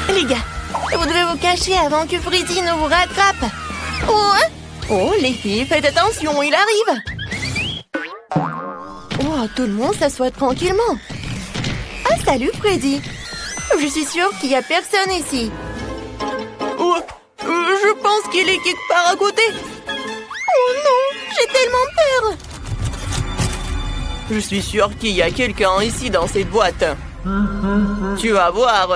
Les gars, vous devez vous cacher avant que Freddy ne vous rattrape. Oh, les filles, faites attention, il arrive. Oh, tout le monde s'assoit tranquillement. Ah, salut Freddy. Je suis sûre qu'il n'y a personne ici. Oh, je pense qu'il est quelque part à côté. Oh non, j'ai tellement peur. Je suis sûre qu'il y a quelqu'un ici dans cette boîte. Tu vas voir.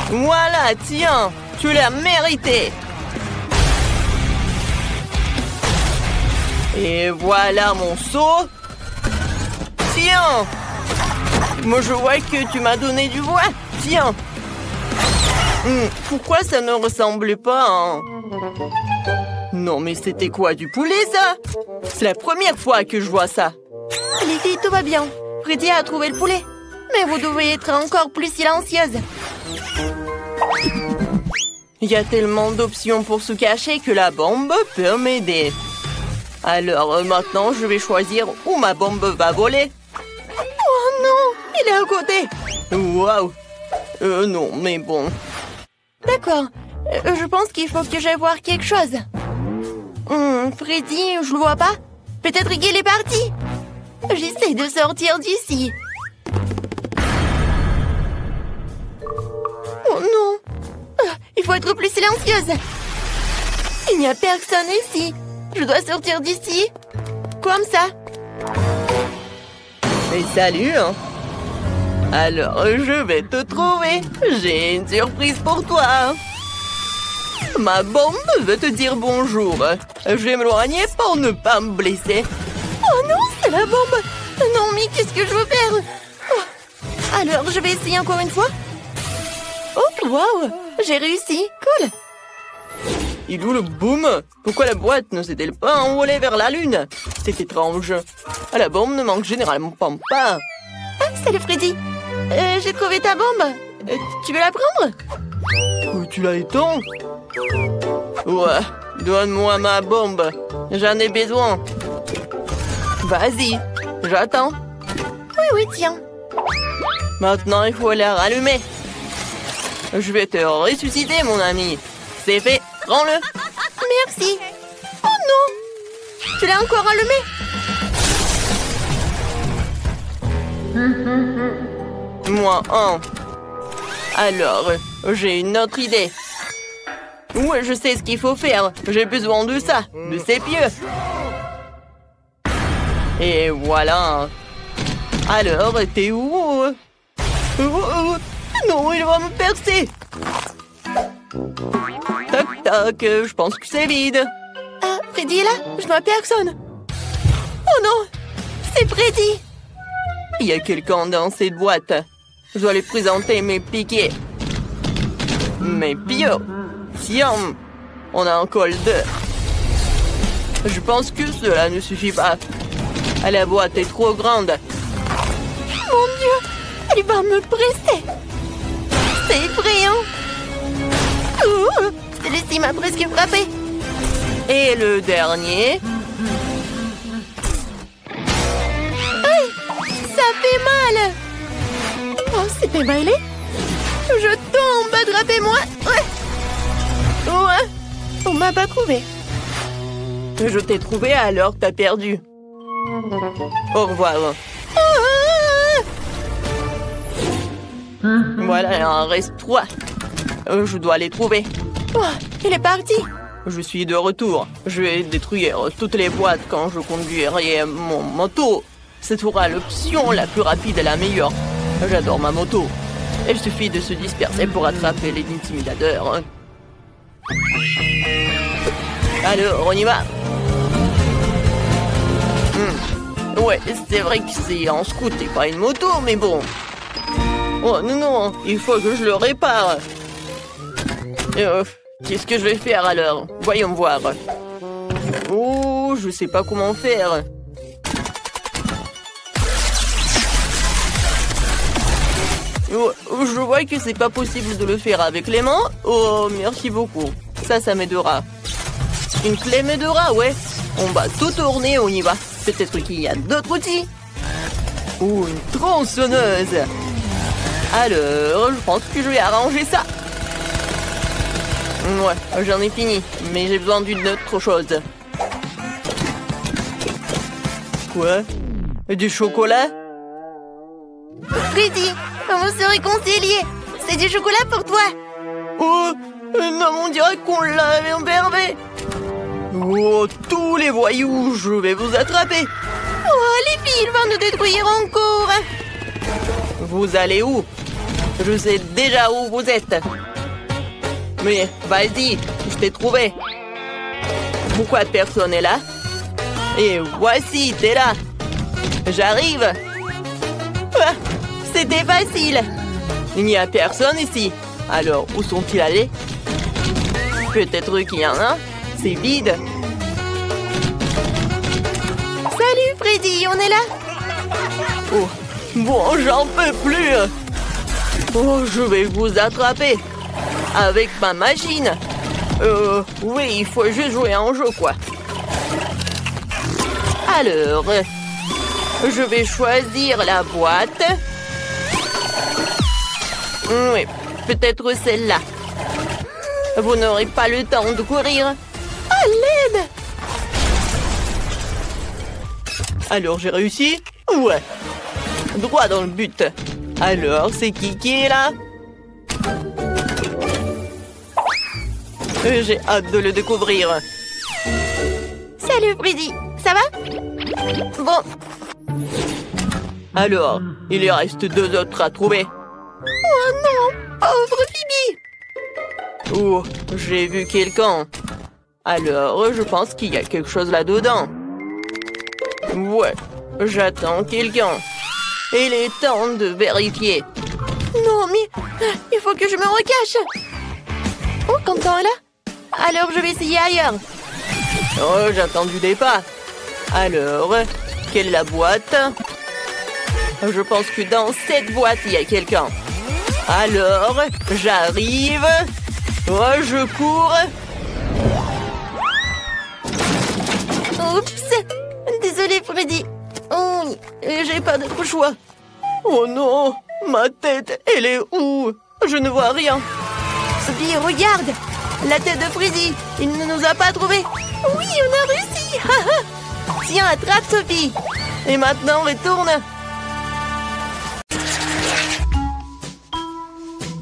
Voilà, tiens, tu l'as mérité. Et voilà mon seau. Tiens. Moi, je vois que tu m'as donné du bois. Tiens. Pourquoi ça ne ressemble pas à... Non, mais c'était quoi, du poulet, ça? C'est la première fois que je vois ça. Les filles, tout va bien. Freddy a trouvé le poulet. Mais vous devriez être encore plus silencieuse. Il y a tellement d'options pour se cacher que la bombe peut m'aider. Alors, maintenant, je vais choisir où ma bombe va voler. Oh non, il est à côté. Waouh. Non, mais bon. D'accord. Je pense qu'il faut que j'aille voir quelque chose. Freddy, je le vois pas. Peut-être qu'il est parti. J'essaie de sortir d'ici. Oh non. Il faut être plus silencieuse. Il n'y a personne ici. Je dois sortir d'ici. Comme ça. Mais salut, hein. Alors, je vais te trouver. J'ai une surprise pour toi. Ma bombe veut te dire bonjour. Je vais m'éloigner pour ne pas me blesser. Oh non, c'est la bombe. Non, mais qu'est-ce que je veux faire? Alors, je vais essayer encore une fois. Oh, waouh, j'ai réussi. Cool. Il est où le boom? Pourquoi la boîte ne s'est-elle pas envolée vers la lune? C'est étrange. La bombe ne manque généralement pas. Ah, salut Freddy. J'ai trouvé ta bombe. Tu veux la prendre? Tu la étends? Ouais, donne-moi ma bombe. J'en ai besoin. Vas-y, j'attends. Oui, tiens. Maintenant, il faut la rallumer. Je vais te ressusciter, mon ami. C'est fait, prends-le. Merci. Oh non, tu l'as encore allumé? Moi, Alors, j'ai une autre idée. Ouais, je sais ce qu'il faut faire. J'ai besoin de ça, de ces pieux. Et voilà. Alors, t'es où? Non, il va me percer. Toc, toc, je pense que c'est vide. Ah, Freddy est là? Je vois personne. Oh non, c'est Freddy. Il y a quelqu'un dans cette boîte. Je dois lui présenter mes piquets. Mes pieux. Tiens, on a un col d'œuf. Je pense que cela ne suffit pas. La boîte est trop grande. Mon Dieu, il va me presser. C'est effrayant. Celui-ci m'a presque frappé. Et le dernier. Aïe, ça fait mal. Oh, c'est démêlé. Je tombe, attrapez-moi. Ouais, on m'a pas trouvé. Je t'ai trouvé alors t'as perdu. Au revoir. Voilà, il en reste 3. Je dois les trouver. Oh, il est parti. Je suis de retour. Je vais détruire toutes les boîtes quand je conduirai mon moto. Ce sera l'option la plus rapide et la meilleure. J'adore ma moto. Il suffit de se disperser pour attraper les intimidateurs. Alors, on y va. Ouais, c'est vrai que c'est un scoot et pas une moto, mais bon. Oh non, il faut que je le répare. Qu'est-ce que je vais faire alors? Voyons voir. Oh, je sais pas comment faire. Oh, je vois que c'est pas possible de le faire avec les mains. Oh, merci beaucoup. Ça m'aidera. Une clé m'aidera, ouais. On va tout tourner, on y va. Peut-être qu'il y a d'autres outils. Ou une tronçonneuse. Alors, je pense que je vais arranger ça. Ouais, j'en ai fini, mais j'ai besoin d'une autre chose. Quoi? Du chocolat? Freddy, on se réconcilier. C'est du chocolat pour toi. Oh, non, on dirait qu'on l'avait enfermé. Oh, tous les voyous, je vais vous attraper. Oh, les filles, ils vont nous détruire encore. Vous allez où? Je sais déjà où vous êtes. Mais vas-y, je t'ai trouvé. Pourquoi personne n'est là? Et voici, t'es là. J'arrive. Ah, c'était facile. Il n'y a personne ici. Alors, où sont-ils allés? Peut-être qu'il y en a. C'est vide. Salut Freddy, on est là? Oh, bon, j'en peux plus. Oh, je vais vous attraper. Avec ma machine. Oui, il faut juste jouer à un jeu, quoi. Alors, je vais choisir la boîte. Oui, peut-être celle-là. Vous n'aurez pas le temps de courir. À l'aide! Alors, j'ai réussi? Ouais. Droit dans le but. Alors, c'est qui est là? J'ai hâte de le découvrir. Salut Freddy, ça va? Bon. Alors, il y reste 2 autres à trouver. Oh non, pauvre Phoebe. Oh, j'ai vu quelqu'un. Alors, je pense qu'il y a quelque chose là-dedans. Ouais, j'attends quelqu'un. Il est temps de vérifier. Non, mais il faut que je me recache. Oh, Quentin est là? Alors, je vais essayer ailleurs. Oh, j'attends du départ. Alors, quelle est la boîte? Je pense que dans cette boîte, il y a quelqu'un. Alors, j'arrive. Oh, je cours. Oups. Désolée, Freddy. Oh, j'ai pas d'autre choix. Oh non, ma tête, elle est où? Je ne vois rien. Sophie, regarde. La tête de Freddy. Il ne nous a pas trouvés. Oui, on a réussi. Tiens, attrape, Sophie. Et maintenant, retourne.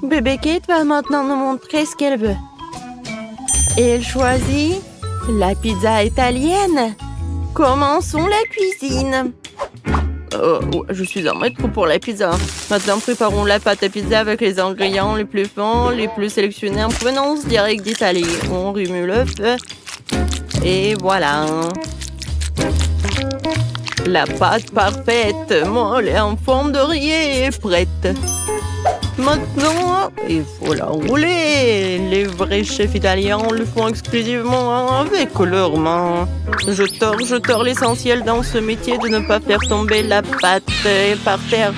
Bébé Kate va maintenant nous montrer ce qu'elle veut. Et elle choisit la pizza italienne. Commençons la cuisine. Je suis un maître pour la pizza. Maintenant, préparons la pâte à pizza avec les ingrédients les plus fins, les plus sélectionnés en provenance directe d'Italie. On remue le feu. Et voilà. La pâte parfaite, molle et en forme de rillé est prête. Maintenant, il faut la rouler. Les vrais chefs italiens le font exclusivement avec leurs mains. Je tords l'essentiel dans ce métier de ne pas faire tomber la pâte par terre.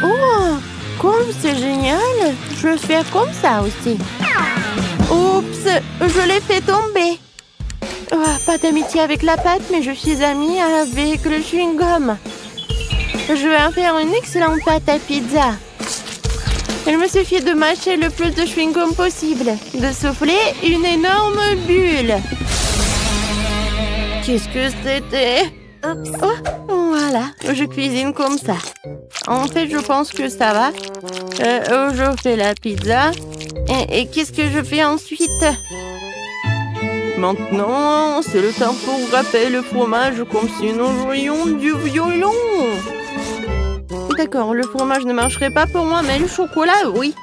Oh, comme c'est génial. Je vais faire comme ça aussi. Oups, je l'ai fait tomber. Oh, pas d'amitié avec la pâte, mais je suis amie avec le chewing-gum. Je vais en faire une excellente pâte à pizza. Il me suffit de mâcher le plus de chewing-gum possible, de souffler une énorme bulle. Qu'est-ce que c'était? Oh, voilà, je cuisine comme ça. En fait, je pense que ça va. Je fais la pizza. Et qu'est-ce que je fais ensuite? Maintenant, c'est le temps pour râper le fromage comme si nous jouions du violon. D'accord, le fromage ne marcherait pas pour moi, mais le chocolat, oui.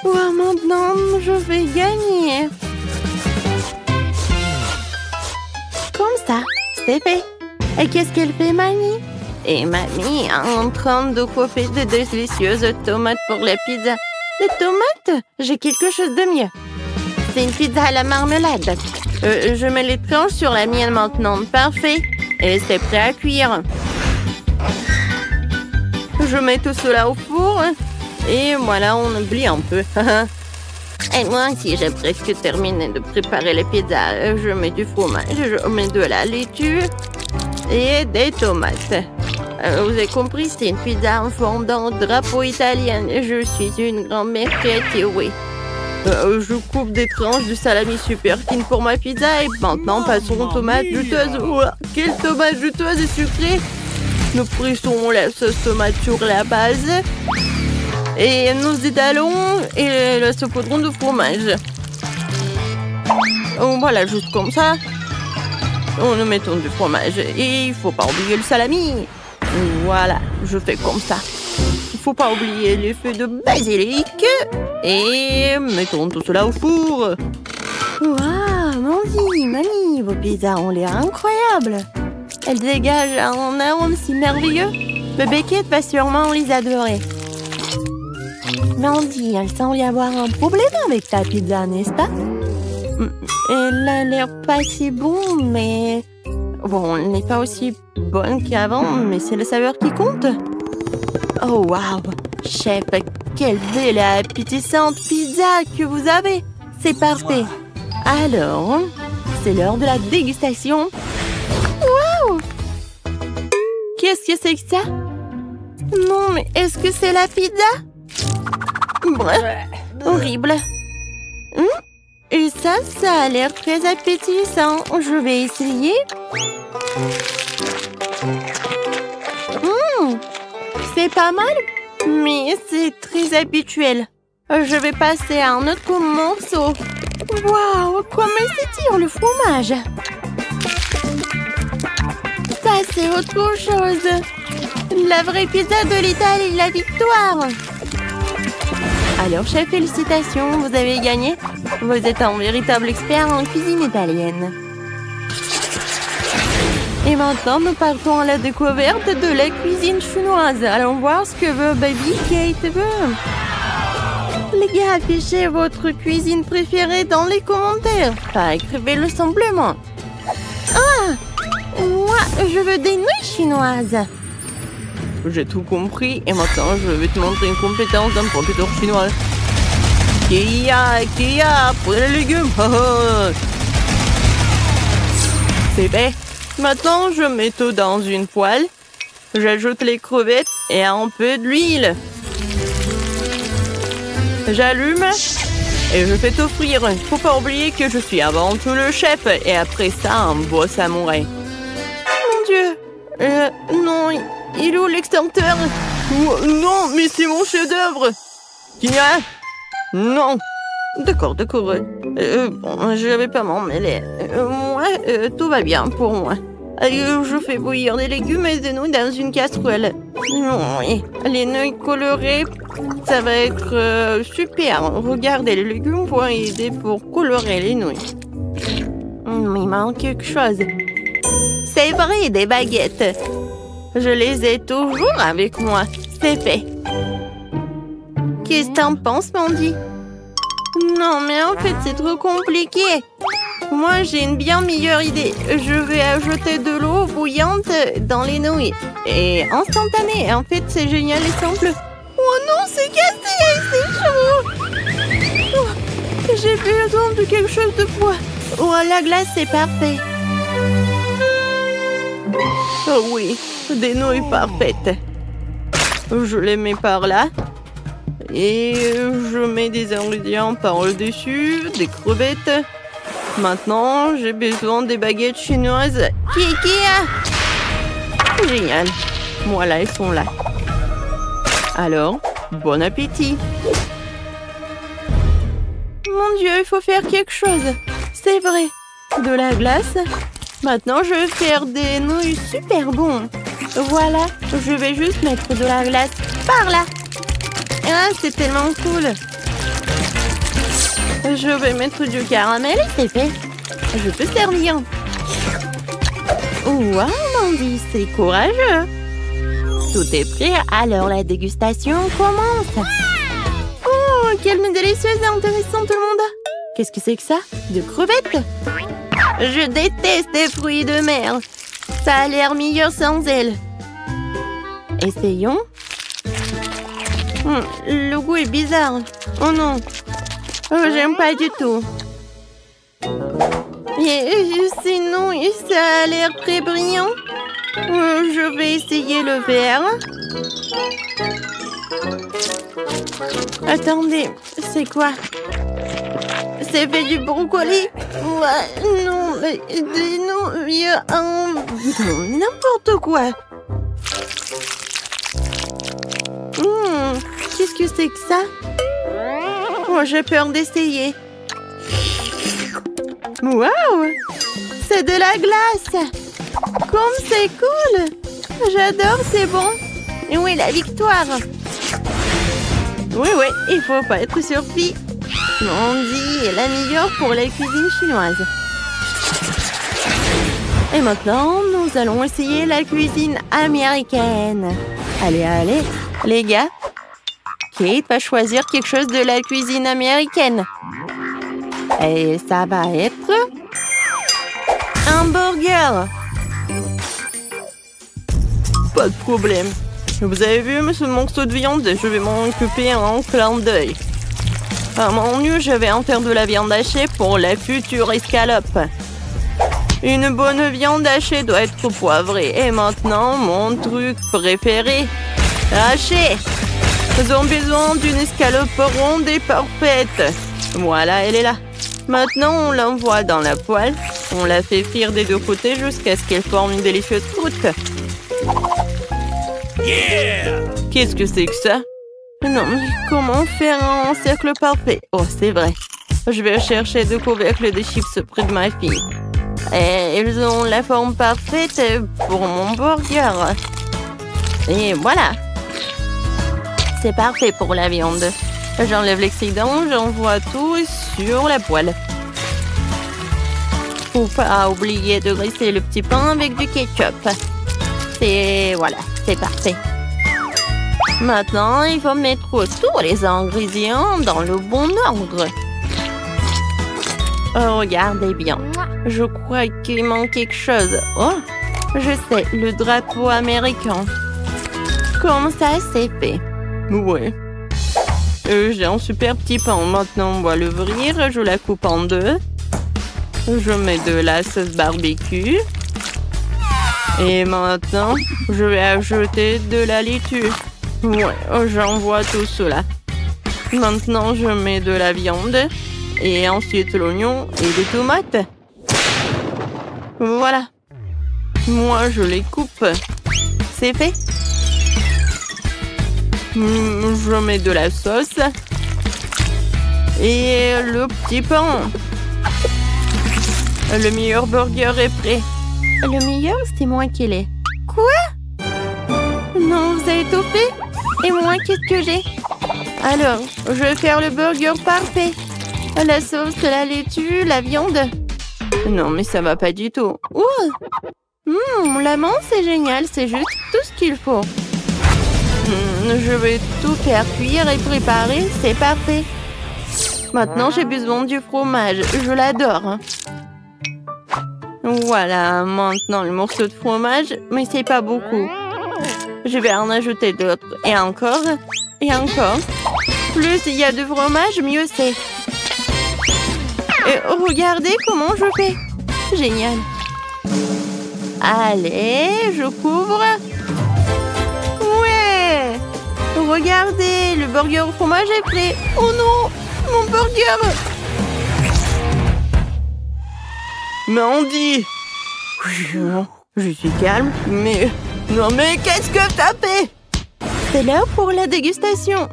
Oh, maintenant, je vais gagner. Comme ça, c'est fait. Et qu'est-ce qu'elle fait, Mamie? Et Mamie est en train de coiffer de délicieuses tomates pour la pizza. Des tomates? J'ai quelque chose de mieux. C'est une pizza à la marmelade. Je mets les tranches sur la mienne maintenant. Parfait. Et c'est prêt à cuire. Je mets tout cela au four. Et voilà, on oublie un peu. Et moi aussi, j'ai presque terminé de préparer les pizzas. Je mets du fromage, je mets de la laitue et des tomates. Vous avez compris, c'est une pizza en forme d'un drapeau italien. Je suis une grand-mère créative, oui. Je coupe des tranches de salami super fines pour ma pizza et maintenant passons aux tomates juteuses. Ouah, quelle tomate juteuse et sucrée! Nous pressons la sauce tomate sur la base et nous étalons et le saupoudrons de fromage. Voilà, juste comme ça. Nous mettons du fromage et il faut pas oublier le salami. Voilà, je fais comme ça. Il faut pas oublier les feuilles de basilic et mettons tout cela au four. Waouh, Mandy, mamie, vos pizzas ont l'air incroyables. Elles dégagent un arôme si merveilleux. Le Beckett va sûrement les adorer. Mandy, il semble y avoir un problème avec ta pizza, n'est-ce pas? Elle a l'air pas si bon, mais... Bon, elle n'est pas aussi bonne qu'avant, mais c'est la saveur qui compte. Oh, waouh! Chef, quelle belle et appétissante pizza que vous avez! C'est parfait! Alors, c'est l'heure de la dégustation. Waouh! Qu'est-ce que c'est que ça? Non, mais est-ce que c'est la pizza? Bref, horrible. Et ça a l'air très appétissant. Je vais essayer. C'est pas mal, mais c'est très habituel. Je vais passer à un autre morceau. Waouh, comment s'étire le fromage. Ça, c'est autre chose. La vraie pizza de l'Italie, la victoire. Alors, chef, félicitations, vous avez gagné. Vous êtes un véritable expert en cuisine italienne. Et maintenant, nous partons à la découverte de la cuisine chinoise. Allons voir ce que veut Baby Kate. Les gars, affichez votre cuisine préférée dans les commentaires. Enfin, écrivez-le simplement. Ah! Moi, je veux des nouilles chinoises. J'ai tout compris et maintenant je vais te montrer une compétence d'un professeur chinois. Kia, prenez les légumes. C'est fait. Maintenant je mets tout dans une poêle. J'ajoute les crevettes et un peu d'huile. J'allume et je fais tout frire. Faut pas oublier que je suis avant tout le chef et après ça un beau samouraï. Mon Dieu. Non. Il est où l'extincteur? Non, mais c'est mon chef-d'œuvre. Kia? Non. D'accord. Bon, je vais pas m'en mêler. Moi, tout va bien pour moi. Je fais bouillir des légumes et des nouilles dans une casserole. Oui, les nouilles colorées, ça va être super. Regardez, les légumes vont aider pour colorer les nouilles. Il manque quelque chose. C'est vrai, des baguettes. Je les ai toujours avec moi. C'est fait. Qu'est-ce que t'en penses, Mandy? Non, mais en fait, c'est trop compliqué. Moi, j'ai une bien meilleure idée. Je vais ajouter de l'eau bouillante dans les nouilles. Et instantané. En fait, c'est génial et simple. Oh non, c'est cassé. C'est chaud. Oh, j'ai besoin de quelque chose de froid. Oh, la glace, c'est parfait. Oh oui, des nouilles parfaites. Je les mets par là. Et je mets des ingrédients par-dessus, des crevettes. Maintenant, j'ai besoin des baguettes chinoises. Kia! Génial. Voilà, elles sont là. Alors, bon appétit. Mon Dieu, il faut faire quelque chose. C'est vrai. De la glace. Maintenant, je vais faire des nouilles super bonnes. Voilà, je vais juste mettre de la glace par là. Ah, c'est tellement cool. Je vais mettre du caramel, c'est fait. Je peux servir. Wow, Mandy, c'est courageux. Tout est prêt, alors la dégustation commence. Oh, quelle délicieuse et intéressante, tout le monde. Qu'est-ce que c'est que ça? De crevettes? Je déteste les fruits de mer. Ça a l'air meilleur sans elles. Essayons. Le goût est bizarre. Oh non. Oh, j'aime pas du tout. Et sinon, ça a l'air très brillant. Je vais essayer le vert. Attendez, c'est quoi? C'est fait du brocoli? Ouais, non, mais non, il y a un... N'importe quoi. Qu'est-ce que c'est que ça? Oh, j'ai peur d'essayer. Waouh! C'est de la glace! Comme c'est cool! J'adore, c'est bon! Et oui, la victoire! Oui, il faut pas être surpris. Mandy est la meilleure pour la cuisine chinoise. Et maintenant, nous allons essayer la cuisine américaine. Allez, les gars. Kate va choisir quelque chose de la cuisine américaine. Et ça va être... un burger. Pas de problème. Vous avez vu ce morceau de viande? Je vais m'en occuper en clin d'œil. À mon lieu, je vais en faire de la viande hachée pour la future escalope. Une bonne viande hachée doit être poivrée. Et maintenant, mon truc préféré. Haché. Nous avons besoin d'une escalope ronde et parfaite. Voilà, elle est là. Maintenant, on l'envoie dans la poêle. On la fait frire des deux côtés jusqu'à ce qu'elle forme une délicieuse croûte. Yeah! Qu'est-ce que c'est que ça? Non, mais comment faire un cercle parfait? Oh, c'est vrai. Je vais chercher deux couvercles de chips près de ma fille. Et ils ont la forme parfaite pour mon burger. Et voilà. C'est parfait pour la viande. J'enlève l'excédent, j'envoie tout sur la poêle. Faut pas oublier de graisser le petit pain avec du ketchup. Et voilà, c'est parfait. Maintenant, il faut mettre tous les ingrédients dans le bon ordre. Oh, regardez bien. Je crois qu'il manque quelque chose. Oh, je sais, le drapeau américain. Comme ça, c'est fait. Ouais. J'ai un super petit pain. Maintenant, on va l'ouvrir. Je la coupe en deux. Je mets de la sauce barbecue. Et maintenant, je vais ajouter de la laitue. Ouais, j'envoie tout cela. Maintenant, je mets de la viande. Et ensuite l'oignon et des tomates. Voilà. Moi, je les coupe. C'est fait. Je mets de la sauce. Et le petit pain. Le meilleur burger est prêt. Le meilleur, c'est moi qui l'ai. Quoi? Non, vous avez tout fait? Et moi, qu'est-ce que j'ai? Alors, je vais faire le burger parfait. La sauce, la laitue, la viande. Non, mais ça va pas du tout. Ouh! La menthe, c'est génial. C'est juste tout ce qu'il faut. Je vais tout faire cuire et préparer. C'est parfait. Maintenant, j'ai besoin du fromage. Je l'adore. Voilà, maintenant le morceau de fromage, mais c'est pas beaucoup. Je vais en ajouter d'autres. Et encore. Et encore. Plus il y a de fromage, mieux c'est. Et regardez comment je fais. Génial. Allez, je couvre. Ouais. Regardez, le burger au fromage est prêt. Oh non, mon burger. Mandy! Je suis calme, mais... Non, mais qu'est-ce que t'as fait? C'est l'heure pour la dégustation.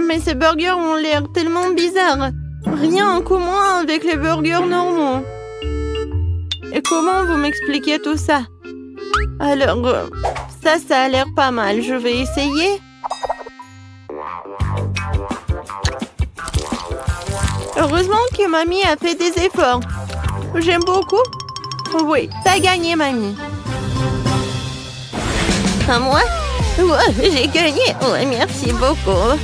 Mais ces burgers ont l'air tellement bizarres. Rien en commun avec les burgers normaux. Et comment vous m'expliquez tout ça? Alors, ça a l'air pas mal. Je vais essayer. Heureusement que mamie a fait des efforts. J'aime beaucoup. Oui, t'as gagné, mamie. À moi? Ouais, j'ai gagné. Ouais, merci beaucoup.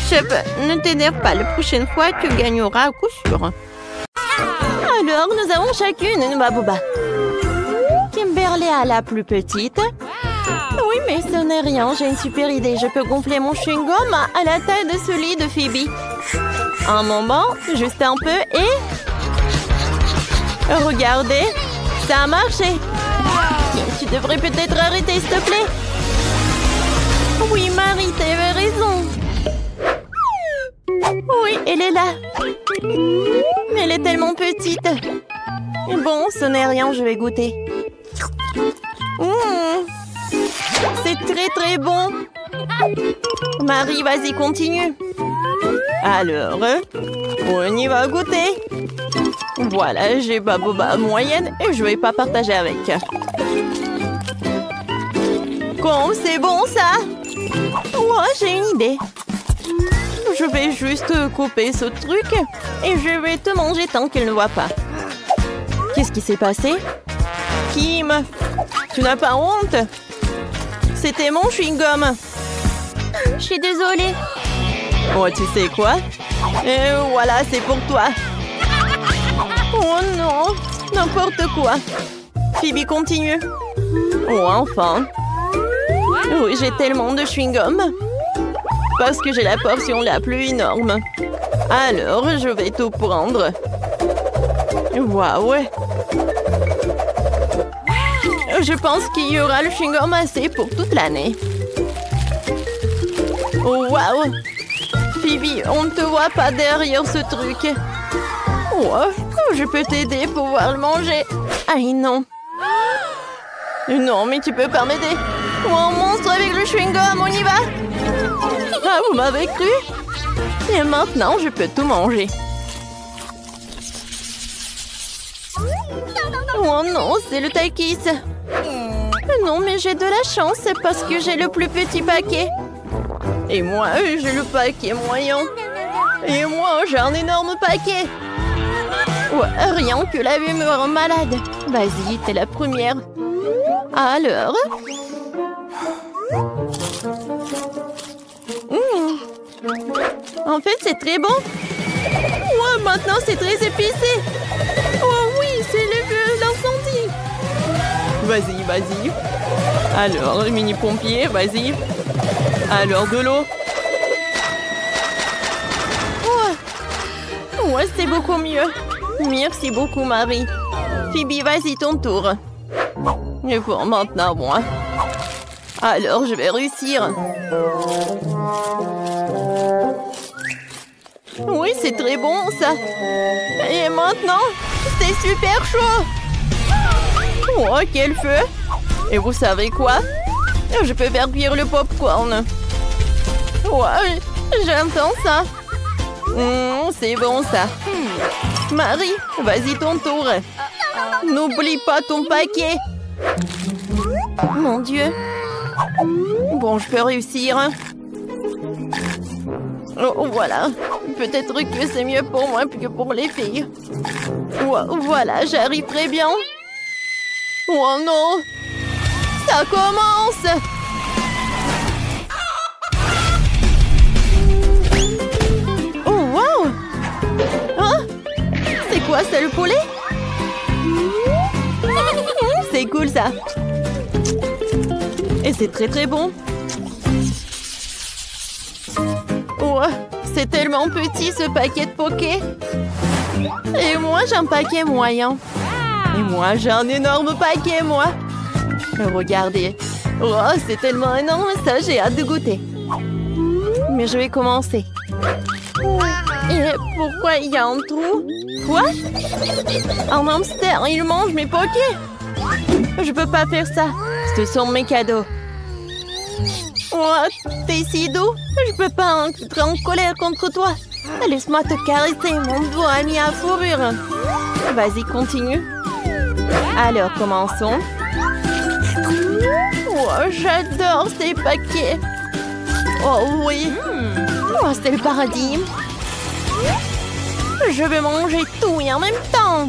Chef, ne t'énerve pas. La prochaine fois, tu gagneras à coup sûr. Alors, nous avons chacune une babouba. Kimberly a la plus petite. Oui, mais ce n'est rien. J'ai une super idée. Je peux gonfler mon chewing-gum à la taille de celui de Phoebe. Un moment, juste un peu et... Regardez, ça a marché. Tu devrais peut-être arrêter, s'il te plaît. Oui, Marie, t'avais raison. Oui, elle est là. Mais elle est tellement petite. Bon, ce n'est rien, je vais goûter. C'est très très bon. Marie, vas-y, continue. Alors, on y va goûter. Voilà, j'ai ma boba moyenne et je vais pas partager avec. Comme c'est bon ça. Ouais, j'ai une idée. Je vais juste couper ce truc et je vais te manger tant qu'elle ne voit pas. Qu'est-ce qui s'est passé? Kim, tu n'as pas honte? C'était mon chewing-gum. Je suis désolée. Oh, tu sais quoi? Et voilà, c'est pour toi. Oh non, n'importe quoi. Phoebe, continue. Oh, enfin. Oui, j'ai tellement de chewing-gum. Parce que j'ai la portion la plus énorme. Alors, je vais tout prendre. Waouh! Je pense qu'il y aura le chewing-gum assez pour toute l'année. Oh, waouh! Phoebe, on ne te voit pas derrière ce truc. Oh, je peux t'aider pour pouvoir le manger. Aïe, non. Non, mais tu peux pas m'aider. Oh, un monstre avec le chewing-gum, on y va? Ah, vous m'avez cru? Et maintenant, je peux tout manger. Oh non, c'est le Takis. Non, mais j'ai de la chance parce que j'ai le plus petit paquet. Et moi, j'ai le paquet moyen. Et moi, j'ai un énorme paquet. Ouais, rien que la vue me rend malade. Vas-y, t'es la première. Alors? En fait, c'est très bon. Ouais, maintenant, c'est très épicé. Oh oui, c'est l'incendie. Vas-y, vas-y. Alors, mini-pompier, vas-y. Alors, de l'eau. Ouais, c'est beaucoup mieux. Merci beaucoup, Marie. Phoebe, vas-y, ton tour. Et pour maintenant, moi. Alors, je vais réussir. Oui, c'est très bon, ça. Et maintenant, c'est super chaud. Oh, quel feu. Et vous savez quoi? Je peux faire cuire le popcorn. Ouais, j'entends ça. C'est bon, ça. Marie, vas-y, ton tour. N'oublie pas ton paquet. Mon Dieu. Bon, je peux réussir. Oh, voilà. Peut-être que c'est mieux pour moi que pour les filles. Voilà, j'arrive très bien. Oh non! Ça commence! Oh, wow! Hein? C'est quoi ça, le poulet? C'est cool, ça. Et c'est très très bon. Oh, c'est tellement petit, ce paquet de poké. Et moi, j'ai un paquet moyen. Et moi, j'ai un énorme paquet, moi. Regardez. Oh, c'est tellement énorme, ça, j'ai hâte de goûter. Mais je vais commencer. Et pourquoi il y a un trou? Quoi? Un hamster, il mange mes pokés. Je peux pas faire ça. Ce sont mes cadeaux. Oh, t'es si doux. Je peux pas être en colère contre toi. Laisse-moi te caresser, mon beau ami à fourrure. Vas-y, continue. Alors, commençons. Oh, j'adore ces paquets. Oh oui. Oh, c'est le paradis. Je vais manger tout et en même temps.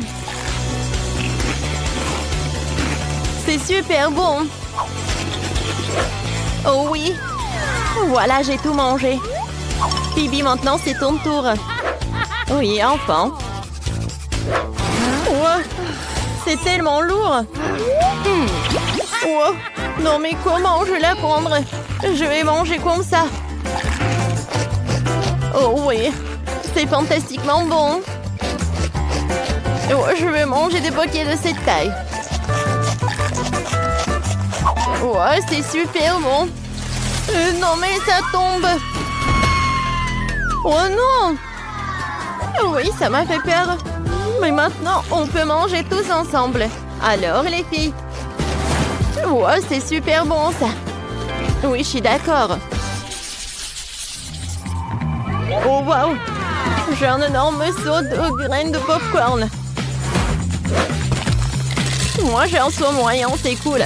C'est super bon. Oh oui. Voilà, j'ai tout mangé. Phoebe, maintenant c'est ton tour. Oui, enfin. Oh, c'est tellement lourd. Oh, non mais comment je vais la prendre? Je vais manger comme ça. Oh oui, c'est fantastiquement bon. Oh, je vais manger des paquets de cette taille. Ouais, c'est super bon. Non, mais ça tombe. Oh non! Oui, ça m'a fait peur. Mais maintenant, on peut manger tous ensemble. Alors, les filles? Ouais, c'est super bon, ça. Oui, je suis d'accord. Oh, waouh! J'ai un énorme seau de graines de popcorn. Moi, j'ai un seau moyen, c'est cool.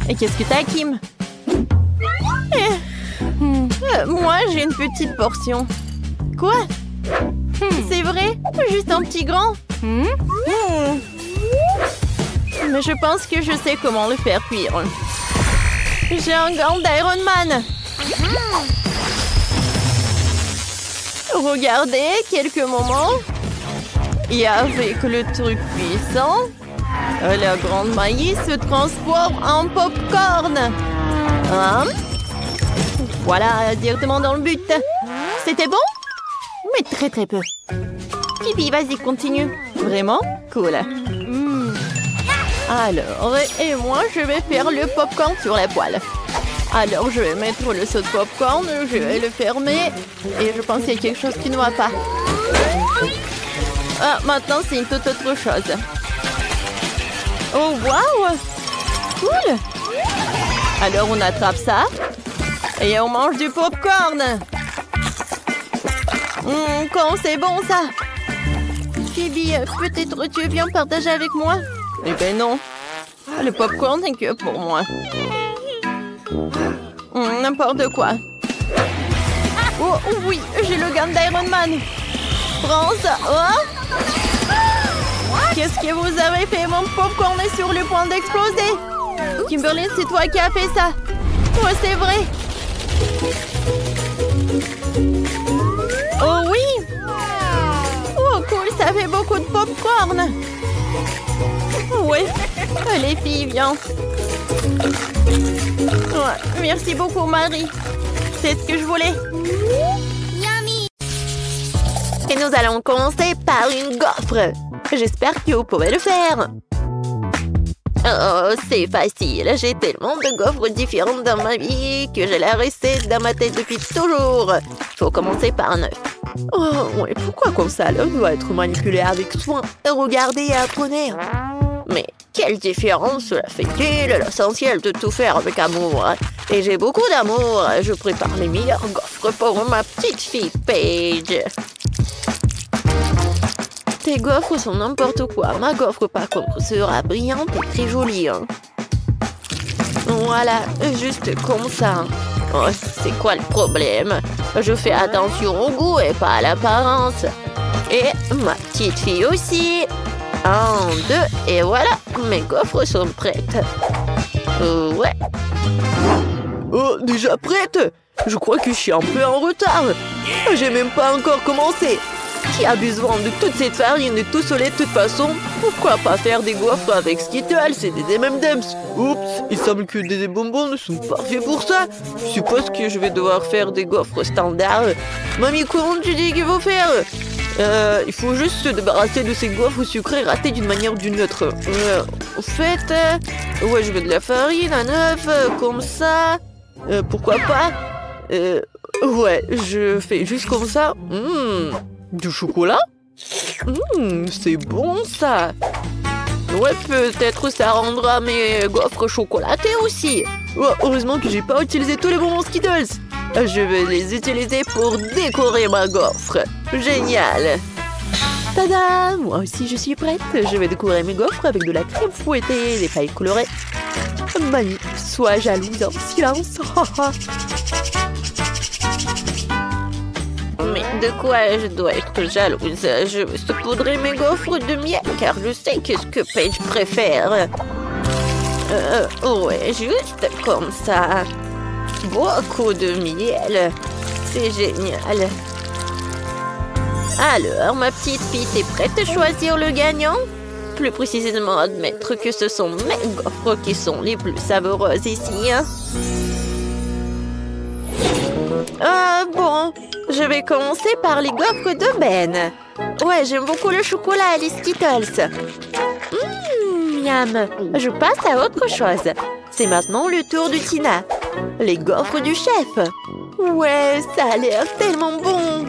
Et qu'est-ce que t'as, Kim? Moi, j'ai une petite portion. Quoi? C'est vrai? Juste un petit grand? Mais je pense que je sais comment le faire cuire. J'ai un gant d'Iron Man. Regardez, quelques moments. Et avec le truc puissant, la grande maïs se transforme en popcorn. Hein? Voilà, directement dans le but. C'était bon? Mais très très peu. Pipi, vas-y, continue. Vraiment? Cool. Alors, et moi, je vais faire le popcorn sur la poêle. Alors, je vais mettre le seau de popcorn, je vais le fermer. Et je pense qu'il y a quelque chose qui ne va pas. Ah, maintenant, c'est une toute autre chose. Oh, waouh! Cool! Alors, on attrape ça. Et on mange du popcorn. Quand c'est bon, ça. Phoebe, peut-être tu viens partager avec moi? Eh ben non. Le popcorn n'est que pour moi. N'importe quoi. Oh oui, j'ai le gant d'Iron Man. Prends ça. Oh. Qu'est-ce que vous avez fait? Mon popcorn est sur le point d'exploser. Kimberly, c'est toi qui as fait ça. Oh, c'est vrai. Oh oui. Oh cool, ça fait beaucoup de popcorn. Oui. Les filles, viens. Ouais, merci beaucoup, Marie. C'est ce que je voulais. Yummy. Et nous allons commencer par une gaufre. J'espère que vous pourrez le faire. Oh, c'est facile. J'ai tellement de gaufres différentes dans ma vie que j'ai la recette dans ma tête depuis toujours. Il faut commencer par un œuf. Oh, ouais, pourquoi comme ça? L'œuf doit être manipulé avec soin. Regardez et apprenez. Mais quelle différence cela fait-il? L'essentiel de tout faire avec amour. Et j'ai beaucoup d'amour. Je prépare les meilleures gaufres pour ma petite fille Paige. Tes gaufres sont n'importe quoi. Ma gaufre, par contre, sera brillante et très jolie. Voilà, juste comme ça. Oh, c'est quoi le problème? Je fais attention au goût et pas à l'apparence. Et ma petite fille aussi. 1, 2, et voilà, mes gaufres sont prêtes. Ouais. Oh, déjà prête? Je crois que je suis un peu en retard. J'ai même pas encore commencé. Qui a besoin de toute cette farine et tout ce lait de toute façon? Pourquoi pas faire des gaufres avec Skittles et des M&M's? Oups, il semble que des bonbons ne sont pas faits pour ça. Je suppose que je vais devoir faire des gaufres standards. Mamie, comment tu dis qu'il faut faire? Il faut juste se débarrasser de ces gaufres sucrées ratées d'une manière ou d'une autre. Au fait, ouais, je veux de la farine, un œuf, comme ça. Pourquoi pas? Ouais, je fais juste comme ça. Du chocolat? C'est bon, ça. Ouais, peut-être ça rendra mes gaufres chocolatées aussi. Oh, heureusement que j'ai pas utilisé tous les bonbons Skittles. Je vais les utiliser pour décorer ma gaufre. Génial! Tada! Moi aussi, je suis prête. Je vais décorer mes gaufres avec de la crème fouettée et des pailles colorées. Mani, sois jalouse en silence. Mais de quoi je dois être jalouse? Je vais saupoudrer mes gaufres de miel car je sais qu'est-ce que Paige préfère. Ouais, juste comme ça. Beaucoup de miel. C'est génial. Alors, ma petite fille, t'es prête à choisir le gagnant? Plus précisément, admettre que ce sont mes gaufres qui sont les plus savoureuses ici. Hein? Bon, je vais commencer par les gaufres de Ben. Ouais, j'aime beaucoup le chocolat et les Skittles. Miam. Je passe à autre chose. C'est maintenant le tour de Tina. Les gaufres du chef. Ouais, ça a l'air tellement bon.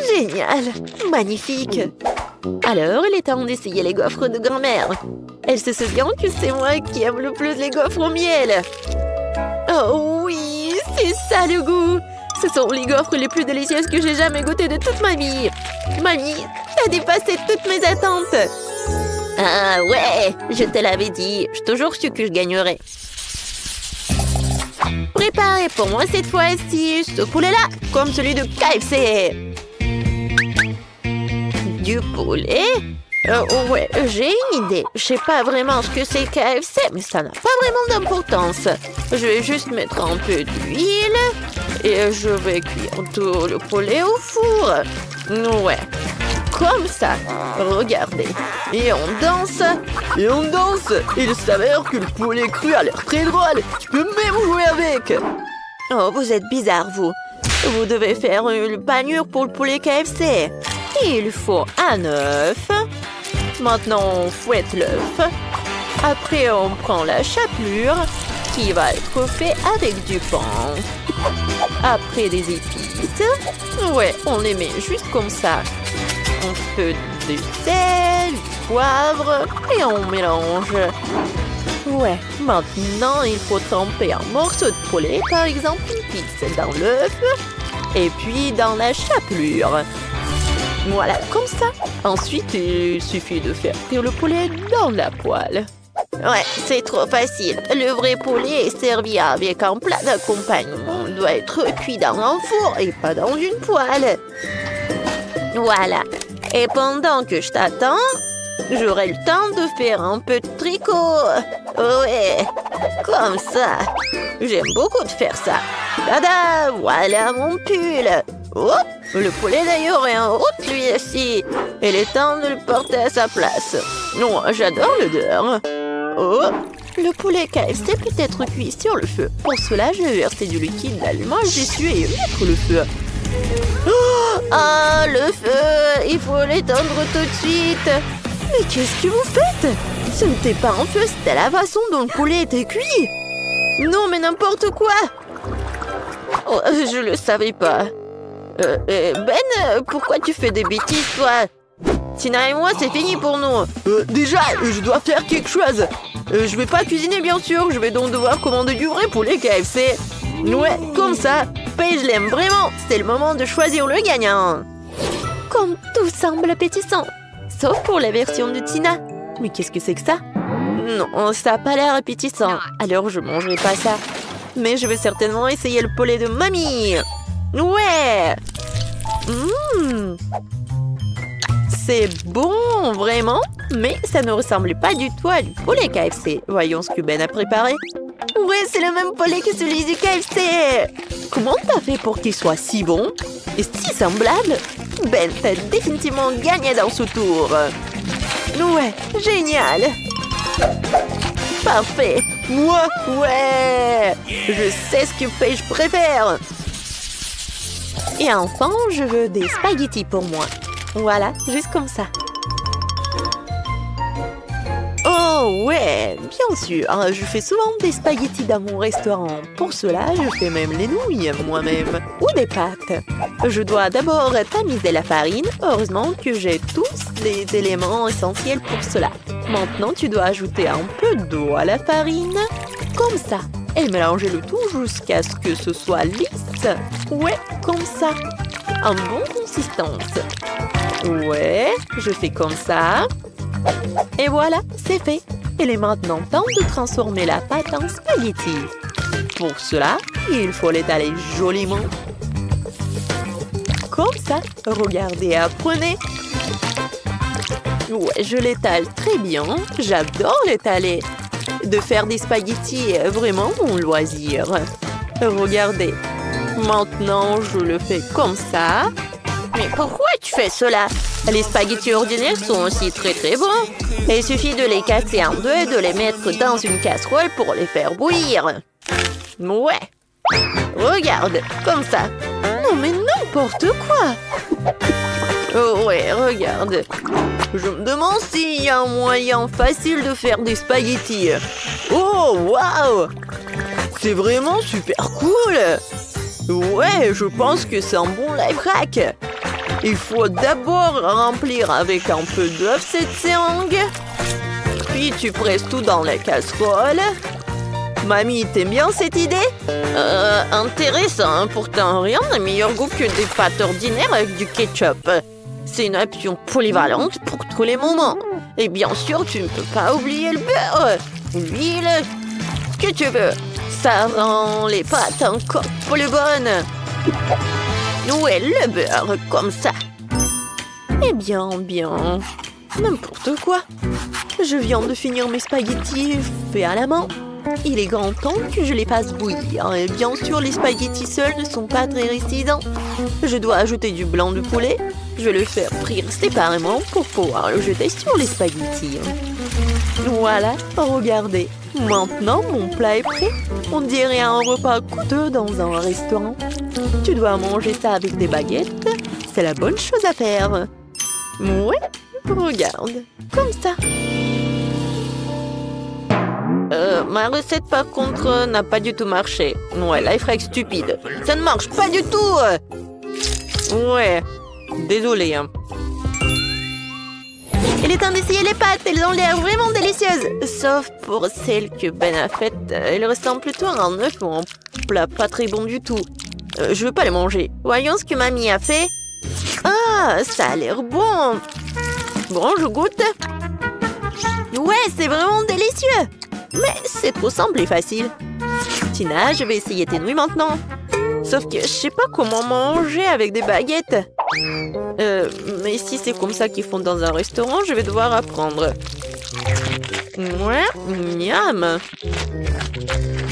Génial. Magnifique. Alors, il est temps d'essayer les gaufres de grand-mère. Elle se souvient que c'est moi qui aime le plus les gaufres au miel. Oh oui, c'est ça le goût. Ce sont les gaufres les plus délicieuses que j'ai jamais goûtées de toute ma vie. Mamie, t'as dépassé toutes mes attentes. Ah ouais, je te l'avais dit. J'ai toujours su que je gagnerais. Préparez pour moi cette fois-ci ce poulet-là, comme celui de KFC. Du poulet? Ouais, j'ai une idée. Je sais pas vraiment ce que c'est KFC, mais ça n'a pas vraiment d'importance. Je vais juste mettre un peu d'huile et je vais cuire tout le poulet au four. Ouais, comme ça. Regardez. Et on danse. Et on danse. Il s'avère que le poulet cru a l'air très drôle. Tu peux même jouer avec. Oh, vous êtes bizarre, vous. Vous devez faire une panure pour le poulet KFC. Il faut un œuf. Maintenant, on fouette l'œuf. Après, on prend la chapelure qui va être faite avec du pain. Après, des épices. Ouais, on les met juste comme ça. Un peu de sel, du poivre et on mélange. Ouais, maintenant, il faut tremper un morceau de poulet, par exemple une pizza dans l'œuf et puis dans la chapelure. Voilà, comme ça. Ensuite, il suffit de faire cuire le poulet dans la poêle. Ouais, c'est trop facile. Le vrai poulet est servi avec un plat d'accompagnement. Il doit être cuit dans un four et pas dans une poêle. Voilà. Et pendant que je t'attends, j'aurai le temps de faire un peu de tricot. Ouais, comme ça. J'aime beaucoup de faire ça. Tada, voilà mon pull. Oh, le poulet d'ailleurs est en route lui aussi. Il est temps de le porter à sa place. Non, j'adore l'odeur. Oh, le poulet KFC peut être cuit sur le feu. Pour cela, je vais verser du liquide d'allumage dessus et mettre le feu. Oh, ah, le feu! Il faut l'éteindre tout de suite. Mais qu'est-ce que vous faites? Ce n'était pas un feu, c'était la façon dont le poulet était cuit. Non, mais n'importe quoi. Oh, je le savais pas. Ben, pourquoi tu fais des bêtises, toi? Tina et moi, c'est fini pour nous. Déjà, je dois faire quelque chose. Je vais pas cuisiner, bien sûr. Je vais donc devoir commander du vrai poulet KFC. Ouais, comme ça. Paige l'aime vraiment. C'est le moment de choisir le gagnant. Comme tout semble appétissant. Sauf pour la version de Tina. Mais qu'est-ce que c'est que ça? Non, ça n'a pas l'air appétissant. Alors, je mangerai pas ça. Mais je vais certainement essayer le poulet de mamie. Ouais. C'est bon, vraiment. Mais ça ne ressemble pas du tout à du poulet KFC. Voyons ce que Ben a préparé. Ouais, c'est le même poulet que celui du KFC. Comment t'as fait pour qu'il soit si bon et si semblable? Ben, t'as définitivement gagné dans ce tour. Ouais, génial. Parfait. Moi, ouais. Je sais ce que Paige préfère. Et enfin, je veux des spaghettis pour moi. Voilà, juste comme ça. Oh ouais, bien sûr. Je fais souvent des spaghettis dans mon restaurant. Pour cela, je fais même les nouilles moi-même. Ou des pâtes. Je dois d'abord tamiser la farine. Heureusement que j'ai tous les éléments essentiels pour cela. Maintenant, tu dois ajouter un peu d'eau à la farine. Comme ça. Et mélanger le tout jusqu'à ce que ce soit lisse. Ouais, comme ça. En bonne consistance. Ouais, je fais comme ça. Et voilà, c'est fait. Il est maintenant temps de transformer la pâte en spaghetti. Pour cela, il faut l'étaler joliment. Comme ça. Regardez, apprenez. Ouais, je l'étale très bien. J'adore l'étaler. De faire des spaghettis est vraiment mon loisir. Regardez. Maintenant, je le fais comme ça. Mais pourquoi tu fais cela? Les spaghettis ordinaires sont aussi très très bons. Il suffit de les casser en deux et de les mettre dans une casserole pour les faire bouillir. Ouais. Regarde, comme ça. Non mais n'importe quoi. Oh ouais, regarde. Je me demande s'il y a un moyen facile de faire des spaghettis. Oh, waouh! C'est vraiment super cool! Ouais, je pense que c'est un bon life hack. Il faut d'abord remplir avec un peu d'œuf cette seringue. Puis tu presses tout dans la casserole. Mamie, t'aimes bien cette idée? Intéressant. Pourtant, rien n'a meilleur goût que des pâtes ordinaires avec du ketchup. C'est une option polyvalente pour tous les moments. Et bien sûr, tu ne peux pas oublier le beurre, l'huile, ce que tu veux. Ça rend les pâtes encore plus bonnes. Ouais, le beurre, comme ça. Eh bien, n'importe quoi. Je viens de finir mes spaghettis faits à la main. Il est grand temps que je les fasse bouillir. Et bien sûr, les spaghettis seuls ne sont pas très récidents. Je dois ajouter du blanc de poulet. Je vais le faire frire séparément pour pouvoir le jeter sur les spaghettis. Voilà, regardez. Maintenant, mon plat est prêt. On dirait un repas coûteux dans un restaurant. Tu dois manger ça avec des baguettes. C'est la bonne chose à faire. Ouais, regarde, comme ça. Ma recette, par contre, n'a pas du tout marché. Ouais, life hack stupide. Ça ne marche pas du tout. Ouais, désolé. Il est temps d'essayer les pâtes. Elles ont l'air vraiment délicieuses. Sauf pour celles que Ben a faites. Elles ressemblent plutôt à un œuf ou un plat pas très bon du tout. Je veux pas les manger. Voyons ce que mamie a fait. Ah, ça a l'air bon. Bon, je goûte. Ouais, c'est vraiment délicieux. Mais c'est trop simple et facile. Tina, je vais essayer tes nouilles maintenant. Sauf que je sais pas comment manger avec des baguettes. Mais si c'est comme ça qu'ils font dans un restaurant, je vais devoir apprendre. Ouais, miam.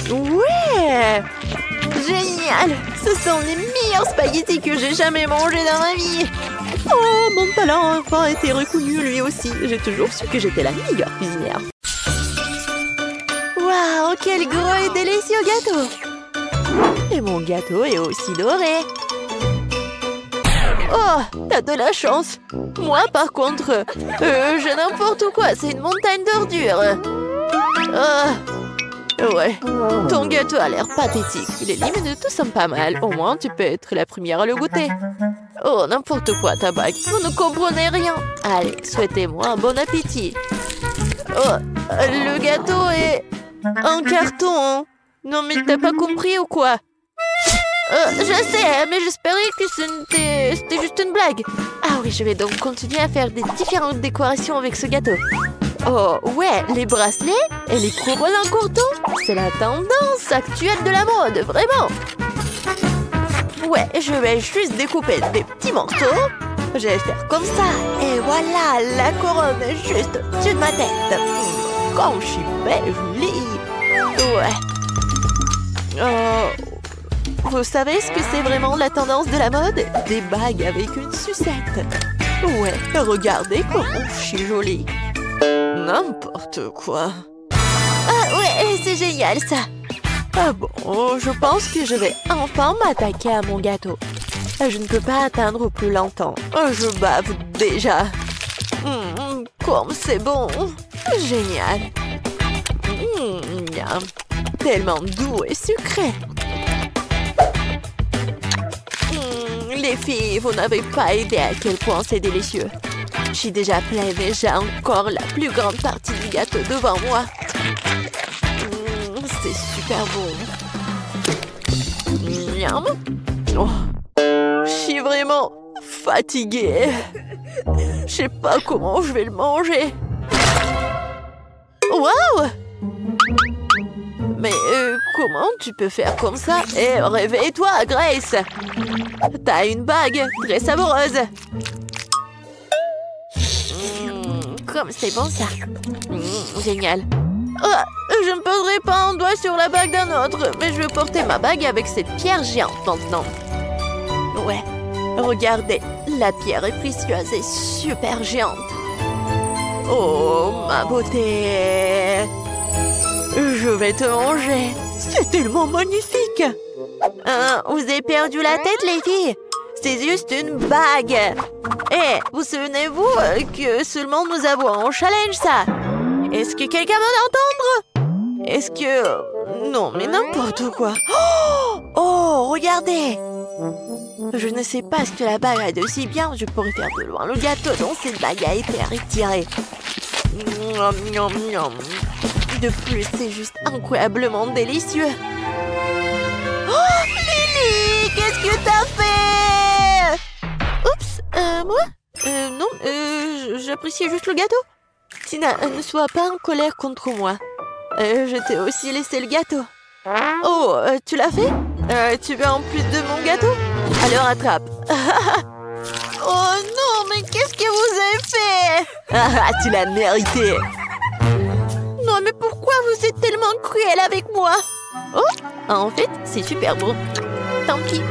Ouais, génial. Ce sont les meilleurs spaghettis que j'ai jamais mangés dans ma vie. Oh, mon talent a enfin été reconnu lui aussi. J'ai toujours su que j'étais la meilleure cuisinière. Waouh, quel gros et délicieux gâteau! Et mon gâteau est aussi doré. Oh, t'as de la chance. Moi, par contre, j'ai n'importe quoi. C'est une montagne d'ordures. Ouais, ton gâteau a l'air pathétique. Les limes tous sont pas mal. Au moins, tu peux être la première à le goûter. Oh, n'importe quoi, ta bague. Vous ne comprenez rien. Allez, souhaitez-moi un bon appétit. Oh, le gâteau est en carton. Non, mais t'as pas compris ou quoi? Je sais, mais j'espérais que c'était juste une blague. Ah oui, je vais donc continuer à faire des différentes décorations avec ce gâteau. Oh, ouais, les bracelets et les couronnes en courton, c'est la tendance actuelle de la mode, vraiment. Ouais, je vais juste découper des petits morceaux. Je vais faire comme ça. Et voilà, la couronne juste au-dessus de ma tête. Comme je suis belle, jolie. Ouais. Vous savez ce que c'est vraiment la tendance de la mode? Des bagues avec une sucette. Ouais, regardez comment je suis jolie. N'importe quoi. Ah ouais, c'est génial ça. Ah bon, je pense que je vais enfin m'attaquer à mon gâteau. Je ne peux pas atteindre plus longtemps. Je bave déjà. Comme c'est bon. Génial. Miam. Tellement doux et sucré. Les filles, vous n'avez pas idée à quel point c'est délicieux. Je suis déjà pleine et j'ai encore la plus grande partie du gâteau devant moi. C'est super bon. Miam. Oh. Je suis vraiment fatiguée. Je sais pas comment je vais le manger. Waouh! Mais comment tu peux faire comme ça? Réveille-toi, Grace! T'as une bague très savoureuse. Comme c'est bon ça. Génial. Oh, je ne poserai pas un doigt sur la bague d'un autre, mais je vais porter ma bague avec cette pierre géante maintenant. Ouais, regardez, la pierre est précieuse et super géante. Oh, ma beauté! Je vais te manger. C'est tellement magnifique. Vous avez perdu la tête, les filles? C'est juste une bague. Vous souvenez-vous que seulement nous avons un challenge, ça? Est-ce que quelqu'un veut l'entendre? Est-ce que... Non, mais n'importe quoi. Oh, regardez! Je ne sais pas ce que la bague a de si bien. Je pourrais faire de loin le gâteau dont cette bague a été retirée. De plus, c'est juste incroyablement délicieux. Oh, Lily, qu'est-ce que t'as fait? Oups, moi? Non, j'appréciais juste le gâteau. Tina, ne sois pas en colère contre moi. Je t'ai aussi laissé le gâteau. Oh, tu l'as fait? Tu veux en plus de mon gâteau? Alors attrape. Oh non, mais qu'est-ce que vous avez fait? Ah, tu l'as mérité. Non, mais pourquoi vous êtes tellement cruel avec moi? Oh, en fait, c'est super bon. Tant pis.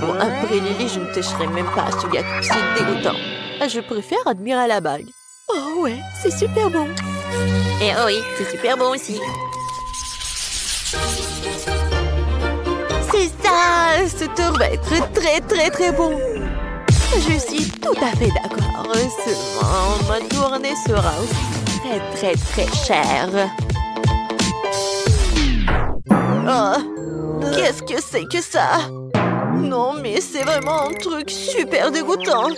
Bon, après Lily, je ne toucherai même pas à ce gâteau. C'est dégoûtant. Je préfère admirer la bague. Oh ouais, c'est super bon. Et oh oui, c'est super bon aussi. C'est ça, ce tour va être très bon. Je suis tout à fait d'accord. Seulement, ma tournée sera aussi très chère. Oh, qu'est-ce que c'est que ça? Non, mais c'est vraiment un truc super dégoûtant.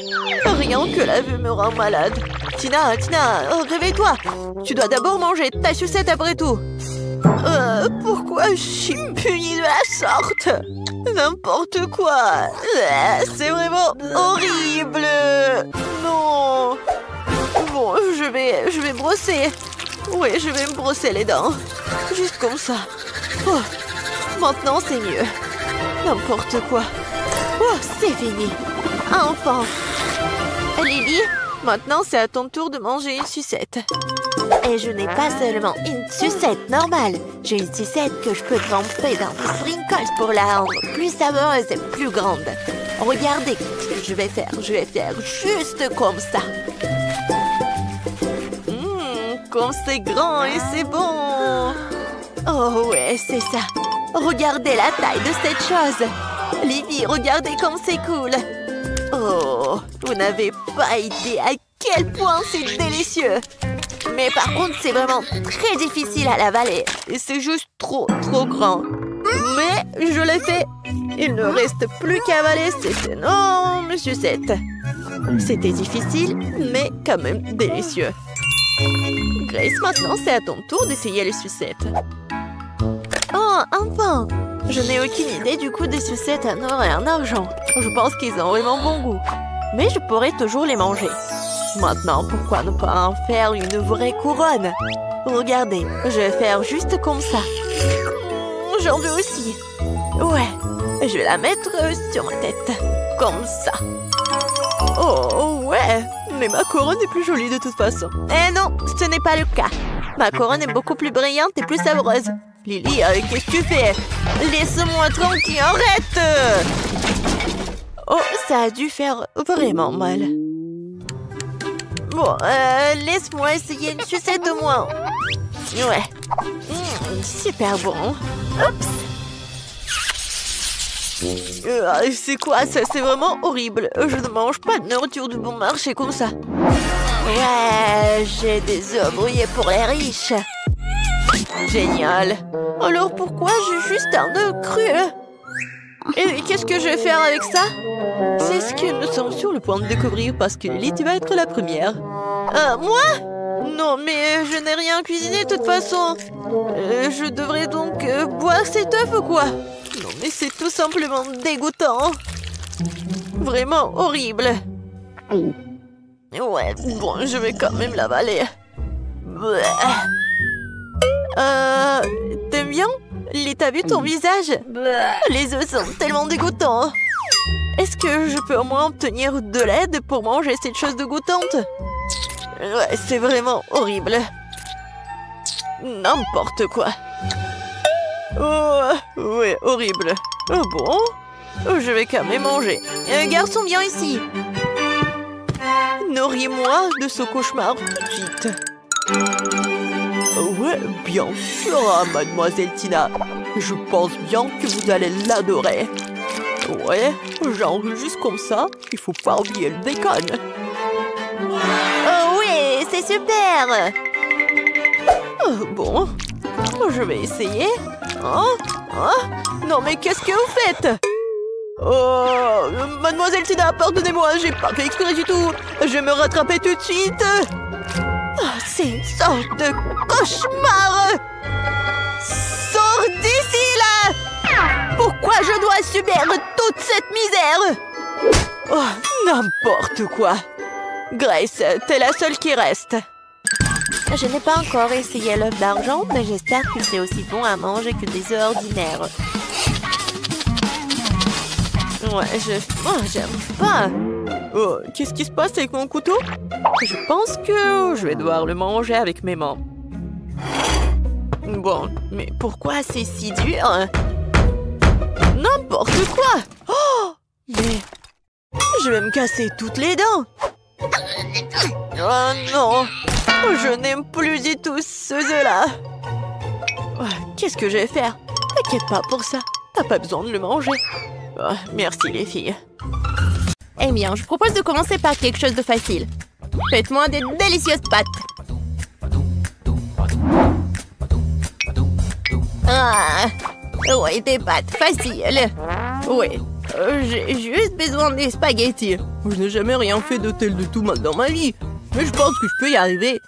Rien que la vue me rend malade. Tina, réveille-toi. Tu dois d'abord manger ta sucette après tout. Pourquoi je suis punie de la sorte? N'importe quoi. C'est vraiment horrible. Non. Bon, je vais brosser. Oui, je vais me brosser les dents. Juste comme ça. Oh, maintenant, c'est mieux. N'importe quoi. Oh, c'est fini. Enfin. Lily, maintenant, c'est à ton tour de manger une sucette. Et je n'ai pas seulement une sucette normale. J'ai une sucette que je peux tremper dans des sprinkles pour la rendre plus savoureuse et plus grande. Regardez ce que je vais faire. Je vais faire juste comme ça. Comme c'est grand et c'est bon. Oh ouais, c'est ça. Regardez la taille de cette chose. Lily, regardez comme c'est cool. Oh, vous n'avez pas idée à quel point c'est délicieux. Mais par contre, c'est vraiment très difficile à l'avaler. Et c'est juste trop grand. Mais je l'ai fait. Il ne reste plus qu'à avaler cette énorme sucette. C'était difficile, mais quand même délicieux. Grace, maintenant c'est à ton tour d'essayer les sucettes. Oh, enfin! Je n'ai aucune idée du coût des sucettes en or et en argent. Je pense qu'ils ont vraiment bon goût. Mais je pourrais toujours les manger. Maintenant, pourquoi ne pas en faire une vraie couronne? Regardez, je vais faire juste comme ça. J'en veux aussi. Ouais, je vais la mettre sur ma tête. Comme ça. Oh, ouais. Mais ma couronne est plus jolie de toute façon. Eh non, ce n'est pas le cas. Ma couronne est beaucoup plus brillante et plus savoureuse. Lily, qu'est-ce que tu fais? Laisse-moi tranquille, arrête! Oh, ça a dû faire vraiment mal. Bon, laisse-moi essayer une sucette au moins. Ouais. Super bon. Oups. C'est quoi ça? C'est vraiment horrible. Je ne mange pas de nourriture de bon marché comme ça. Ouais, j'ai des œufs brouillés pour les riches. Génial. Alors pourquoi j'ai juste un œuf cru? Et qu'est-ce que je vais faire avec ça? C'est ce que nous sommes sur le point de découvrir parce que Lily, tu vas être la première. Moi? Non, mais je n'ai rien cuisiné de toute façon. Je devrais donc boire cet œuf ou quoi? Non, mais c'est tout simplement dégoûtant. Vraiment horrible. Ouais, bon, je vais quand même l'avaler. T'aimes bien? T'as vu ton visage? Les œufs sont tellement dégoûtants. Est-ce que je peux au moins obtenir de l'aide pour manger cette chose dégoûtante? Ouais, c'est vraiment horrible. N'importe quoi. Oh, ouais, horrible. Oh bon? Je vais quand même manger. Garçon, viens ici. Nourris-moi de ce cauchemar tout de suite. Ouais, bien sûr, mademoiselle Tina. Je pense bien que vous allez l'adorer. Ouais, genre juste comme ça, il faut pas oublier le bacon. Oh oui, c'est super. Bon, Je vais essayer. Oh, oh. Non, mais qu'est-ce que vous faites? Oh, mademoiselle Tina, pardonnez-moi, j'ai pas fait exprès du tout. Je vais me rattraper tout de suite. Oh, c'est une sorte de cauchemar. Sors d'ici, là! Pourquoi je dois subir toute cette misère? Oh, n'importe quoi. Grace, t'es la seule qui reste. Je n'ai pas encore essayé l'œuf d'argent, mais j'espère que c'est aussi bon à manger que des œufs ordinaires. Ouais, j'arrive pas. Oh, qu'est-ce qui se passe avec mon couteau? Je pense que je vais devoir le manger avec mes mains. Bon, mais pourquoi c'est si dur? N'importe quoi! Oh! Mais je vais me casser toutes les dents! Oh non! Je n'aime plus du tout ce œuf-là! Qu'est-ce que je vais faire? T'inquiète pas pour ça, t'as pas besoin de le manger. Oh, merci les filles. Eh bien, je propose de commencer par quelque chose de facile. Faites-moi des délicieuses pâtes. Ah, ouais, des pâtes faciles. Ouais, j'ai juste besoin des spaghettis. Je n'ai jamais rien fait de tel de tout mal dans ma vie. Mais je pense que je peux y arriver.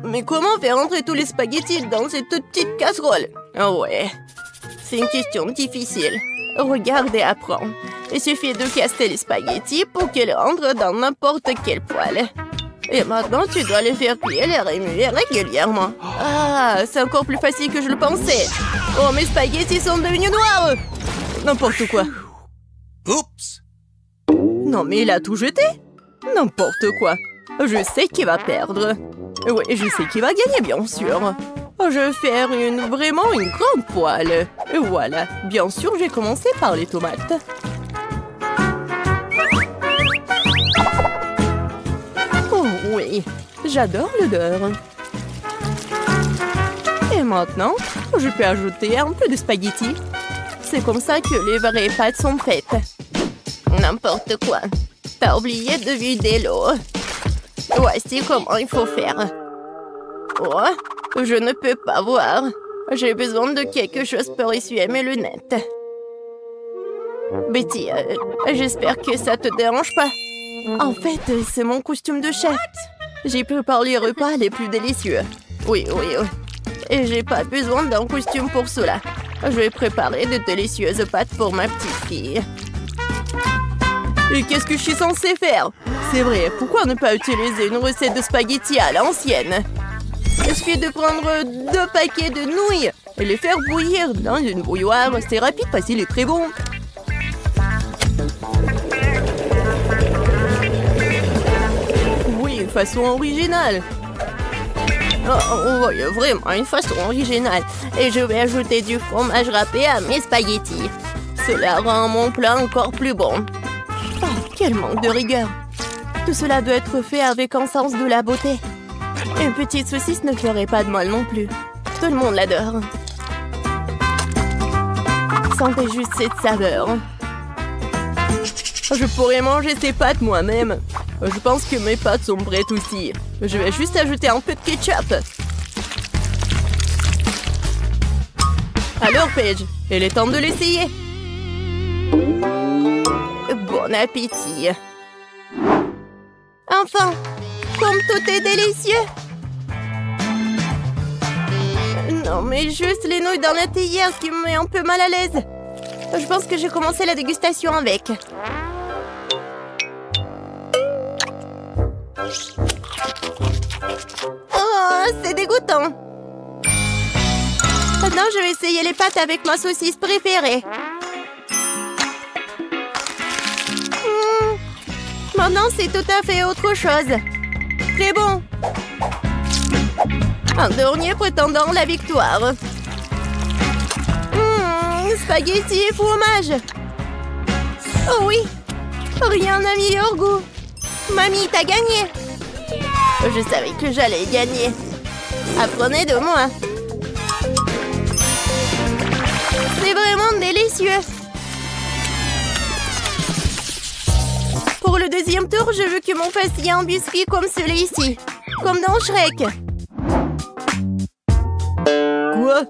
Mais comment faire entrer tous les spaghettis dans cette petite casserole? Ouais, c'est une question difficile. Regarde et apprends. Il suffit de casser les spaghettis pour qu'ils rentrent dans n'importe quel poêle. Et maintenant, tu dois les faire cuire et remuer régulièrement. Ah, c'est encore plus facile que je le pensais. Oh, mes spaghettis sont devenus noirs. N'importe quoi. Oups! Non, mais il a tout jeté. N'importe quoi. Je sais qui va perdre. Oui, je sais qui va gagner, bien sûr. Je vais faire vraiment une grande poêle. Et voilà. Bien sûr, j'ai commencé par les tomates. Oh oui, j'adore l'odeur. Et maintenant, je peux ajouter un peu de spaghettis. C'est comme ça que les vraies pâtes sont faites. N'importe quoi. T'as oublié de vider l'eau. Voici comment il faut faire. Oh, je ne peux pas voir. J'ai besoin de quelque chose pour essuyer mes lunettes. Betty, j'espère que ça te dérange pas. En fait, c'est mon costume de chef. J'ai préparé les repas les plus délicieux. Oui. Et j'ai pas besoin d'un costume pour cela. Je vais préparer de délicieuses pâtes pour ma petite fille. Et qu'est-ce que je suis censée faire? C'est vrai, pourquoi ne pas utiliser une recette de spaghettis à l'ancienne? Il suffit de prendre 2 paquets de nouilles et les faire bouillir dans une bouilloire. C'est rapide, facile et très bon. Oui, une façon originale. Oh, oui, vraiment une façon originale. Et je vais ajouter du fromage râpé à mes spaghettis. Cela rend mon plat encore plus bon. Oh, quel manque de rigueur. Tout cela doit être fait avec un sens de la beauté. Une petite saucisse ne ferait pas de mal non plus. Tout le monde l'adore. Sentez juste cette saveur. Je pourrais manger ces pâtes moi-même. Je pense que mes pâtes sont prêtes aussi. Je vais juste ajouter un peu de ketchup. Alors, Paige, il est temps de l'essayer. Bon appétit. Enfin, comme tout est délicieux. Non, mais juste les nouilles dans la théière qui me met un peu mal à l'aise. Je pense que j'ai commencé la dégustation avec. Oh, c'est dégoûtant. Maintenant, je vais essayer les pâtes avec ma saucisse préférée. Maintenant, c'est tout à fait autre chose. Très bon. Un dernier prétendant la victoire. Spaghetti et fromage. Oh oui, rien n'a meilleur goût. Mamie, t'as gagné. Je savais que j'allais gagner. Apprenez de moi. C'est vraiment délicieux. Pour le deuxième tour, je veux que mon fasse un biscuit comme celui-ci. Comme dans Shrek. Quoi?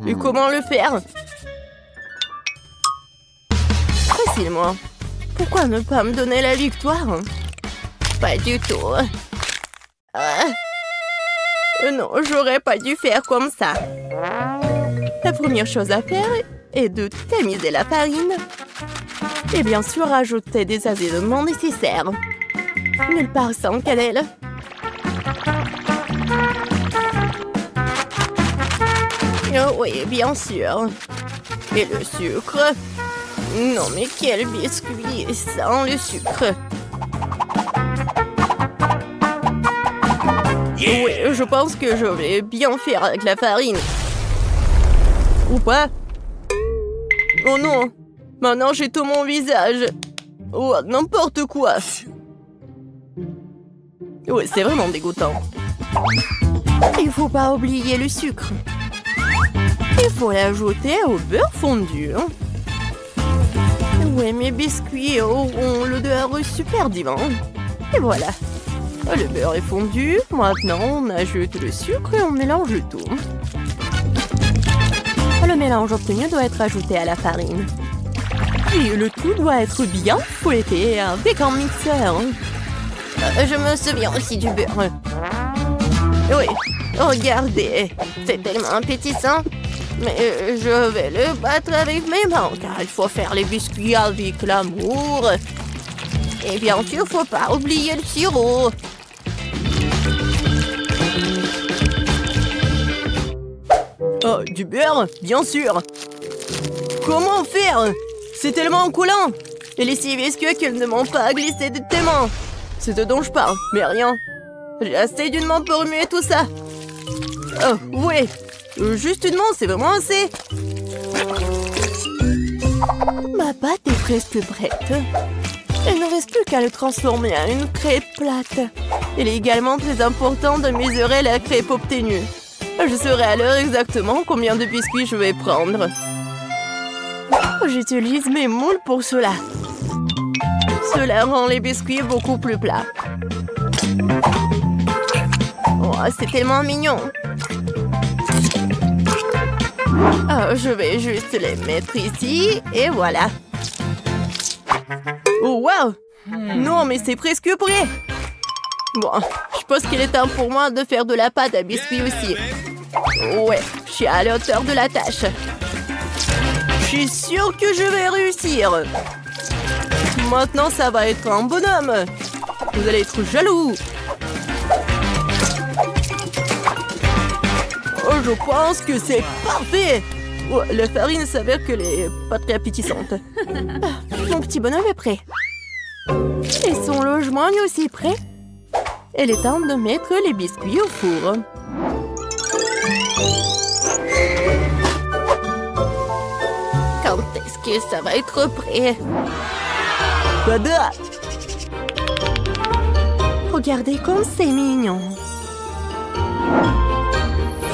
Et comment le faire? Facilement. Pourquoi ne pas me donner la victoire? Pas du tout. Non, j'aurais pas dû faire comme ça. La première chose à faire est de tamiser la farine. Et bien sûr, ajouter des assaisonnements nécessaires. Nulle part sans cannelle. Oh oui, bien sûr. Et le sucre? Non, mais quel biscuit sans le sucre? Oui, je pense que je vais bien faire avec la farine. Ou pas? Oh non! Maintenant, j'ai tout mon visage. Oh, n'importe quoi. Oui, c'est vraiment dégoûtant. Il faut pas oublier le sucre. Il faut l'ajouter au beurre fondu. Oui, mes biscuits auront l'odeur super divin. Et voilà. Le beurre est fondu. Maintenant, on ajoute le sucre et on mélange le tout. Le mélange obtenu doit être ajouté à la farine. Puis le tout doit être bien fouetté avec un mixeur. Je me souviens aussi du beurre. Oui, regardez. C'est tellement appétissant. Mais je vais le battre avec mes mains, car il faut faire les biscuits avec l'amour. Et bien sûr, faut pas oublier le sirop. Oh, du beurre, bien sûr. Comment faire? C'est tellement coulant. Et les 6 biscuits qu'ils ne m'ont pas glissé de tes mains. C'est ce dont je parle, mais rien. J'ai assez d'une main pour remuer tout ça. Oh, oui. Juste une main, c'est vraiment assez. Ma pâte est presque prête. Il ne reste plus qu'à le transformer en une crêpe plate. Il est également très important de mesurer la crêpe obtenue. Je saurai à l'heure exactement combien de biscuits je vais prendre. J'utilise mes moules pour cela. Cela rend les biscuits beaucoup plus plats. Oh, c'est tellement mignon. Oh, je vais juste les mettre ici et voilà. Oh, wow! Non, mais c'est presque prêt. Bon, je pense qu'il est temps pour moi de faire de la pâte à biscuits aussi. Ouais, je suis à la hauteur de la tâche. Je suis sûre que je vais réussir. Maintenant, ça va être un bonhomme. Vous allez être jaloux. Oh, je pense que c'est parfait. Oh, la farine s'avère qu'elle est pas très appétissante. Mon petit bonhomme est prêt. Et son logement est aussi prêt. Il est temps de mettre les biscuits au four. Quand est-ce que ça va être prêt? Tada! Regardez comme c'est mignon.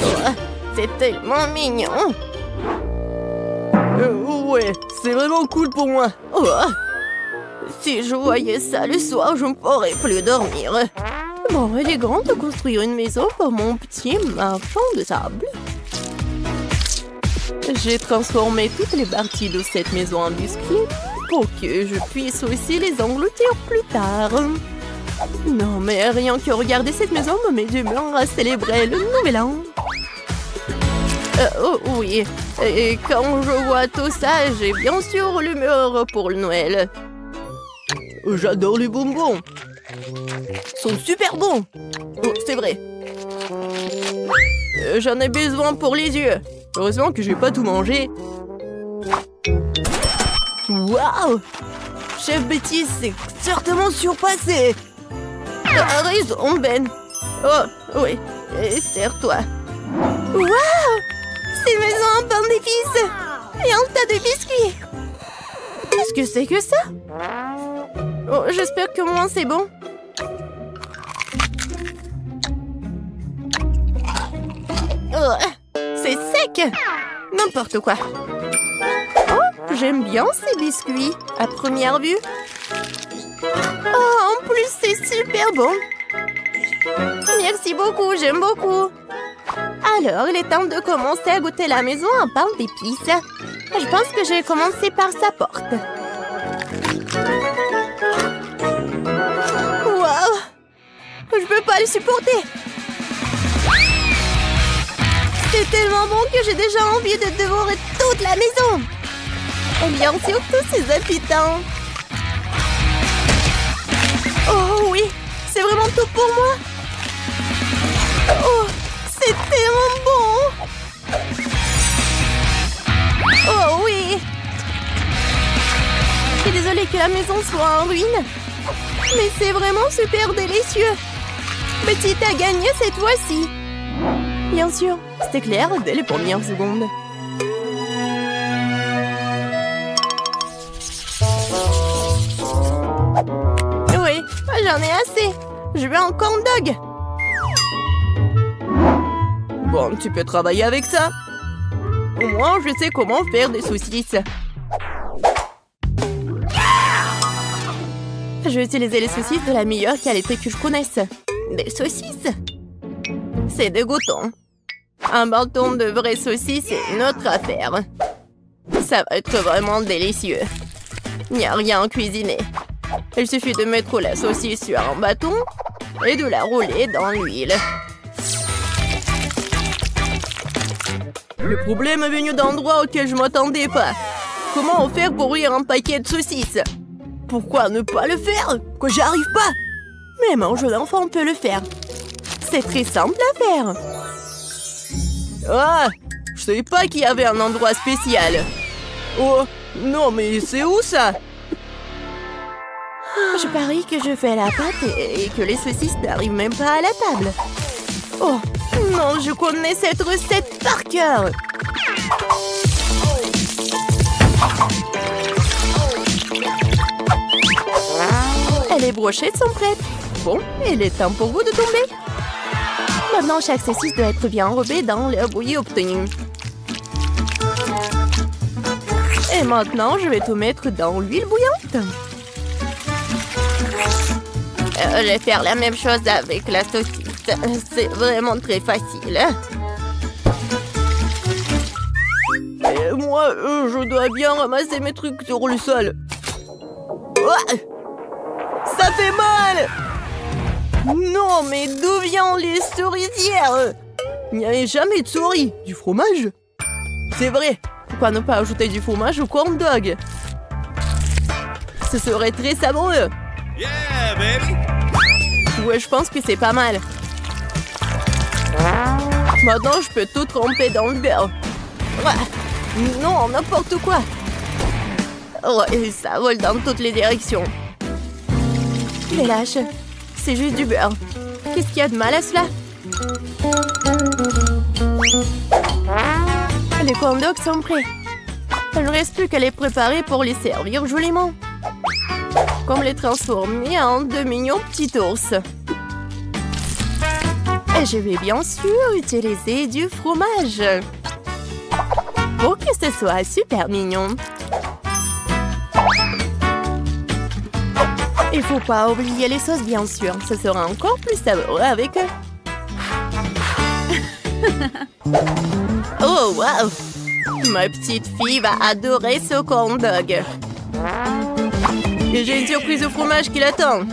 Oh, c'est tellement mignon. Ouais, c'est vraiment cool pour moi. Oh, si je voyais ça le soir, je ne pourrais plus dormir. Bon, il est grand de construire une maison pour mon petit marchand de sable. J'ai transformé toutes les parties de cette maison en biscuits pour que je puisse aussi les engloutir plus tard. Non, mais rien que regarder cette maison me met d'humeur à célébrer le nouvel an. Oh oui, et quand je vois tout ça, j'ai bien sûr l'humeur pour le Noël. J'adore les bonbons. Ils sont super bons. Oh, c'est vrai. J'en ai besoin pour les yeux. Heureusement que je vais pas tout manger. Waouh! Chef Betty s'est certainement surpassé. T'as raison, Ben. Oh, oui. Et serre-toi. Waouh! C'est maison en pain d'épices. Et un tas de biscuits. Qu'est-ce que c'est que ça? Oh, j'espère que moi c'est bon. Oh, c'est sec. N'importe quoi. Oh, j'aime bien ces biscuits à première vue. Oh, en plus c'est super bon. Merci beaucoup, j'aime beaucoup. Alors, il est temps de commencer à goûter la maison en pain d'épices. Je pense que je vais commencer par sa porte. Waouh! Je peux pas le supporter! C'est tellement bon que j'ai déjà envie de dévorer toute la maison! Et bien sûr, tous ces habitants! Oh oui! C'est vraiment tout pour moi! Oh! C'est tellement bon! Oh oui! Je suis désolée que la maison soit en ruine. Mais c'est vraiment super délicieux! Petite a gagné cette fois-ci! Bien sûr, c'était clair dès les premières secondes. Oui, j'en ai assez! Je veux un corn dog! Bon, tu peux travailler avec ça. Au moins, je sais comment faire des saucisses. Je vais utiliser les saucisses de la meilleure qualité que je connaisse. Des saucisses? C'est dégoûtant. Un bâton de vraies saucisses est une autre affaire. Ça va être vraiment délicieux. Il n'y a rien à cuisiner. Il suffit de mettre la saucisse sur un bâton et de la rouler dans l'huile. Le problème est venu d'endroits auxquels je m'attendais pas. Comment faire pour ouvrir un paquet de saucisses? Pourquoi ne pas le faire? Que j'y arrive pas? Même un jeune enfant peut le faire. C'est très simple à faire. Ah! Je savais pas qu'il y avait un endroit spécial. Oh! Non, mais c'est où ça? Je parie que je fais la pâte et que les saucisses n'arrivent même pas à la table. Oh! Non, je connais cette recette par cœur. Les brochettes sont prêtes. Bon, il est temps pour vous de tomber. Maintenant, chaque saucisse doit être bien enrobée dans le bouillie obtenu. Et maintenant, je vais tout mettre dans l'huile bouillante. Je vais faire la même chose avec la saucisse. C'est vraiment très facile. Et moi, je dois bien ramasser mes trucs sur le sol. Ah! Ça fait mal! Non, mais d'où viennent les souricières? Il n'y avait jamais de souris. Du fromage? C'est vrai. Pourquoi ne pas ajouter du fromage au corn dog? Ce serait très savoureux. Yeah, baby! Ouais, je pense que c'est pas mal. Maintenant, je peux tout tremper dans le beurre. Ouais. Non, n'importe quoi. Ouais, ça vole dans toutes les directions. Mais lâche, c'est juste du beurre. Qu'est-ce qu'il y a de mal à cela? Les corn dogs sont prêts. Il ne reste plus qu'à les préparer pour les servir joliment. Comme les transformer en de mignons petits ours. Et je vais bien sûr utiliser du fromage. Pour que ce soit super mignon. Il faut pas oublier les sauces, bien sûr. Ce sera encore plus savoureux avec eux. Oh, wow! Ma petite fille va adorer ce corn dog. Et j'ai une surprise au fromage qui l'attend.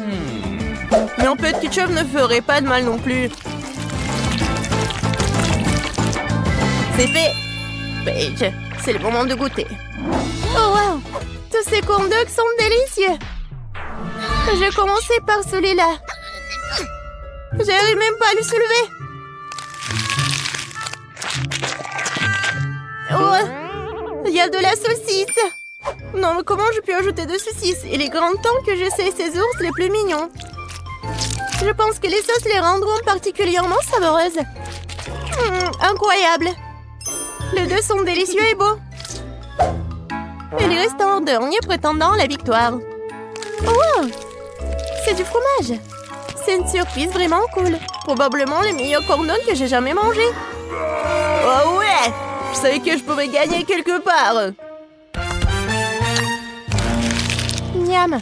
Mais un peu de ketchup ne ferait pas de mal non plus. C'est fait! Paige, c'est le moment de goûter. Oh, wow! Tous ces corn dogs sont délicieux! Je vais commencer par celui-là. J'arrive même pas à le soulever. Oh, il y a de la saucisse. Non, mais comment je peux ajouter de saucisses? Il est grand temps que j'essaie ces ours les plus mignons. Je pense que les sauces les rendront particulièrement savoureuses. Incroyable. Les deux sont délicieux et beaux. Il reste un dernier prétendant à la victoire. Oh, wow! C'est du fromage. C'est une surprise vraiment cool. Probablement le meilleur corn dog que j'ai jamais mangé. Oh ouais! Je savais que je pouvais gagner quelque part. Miam!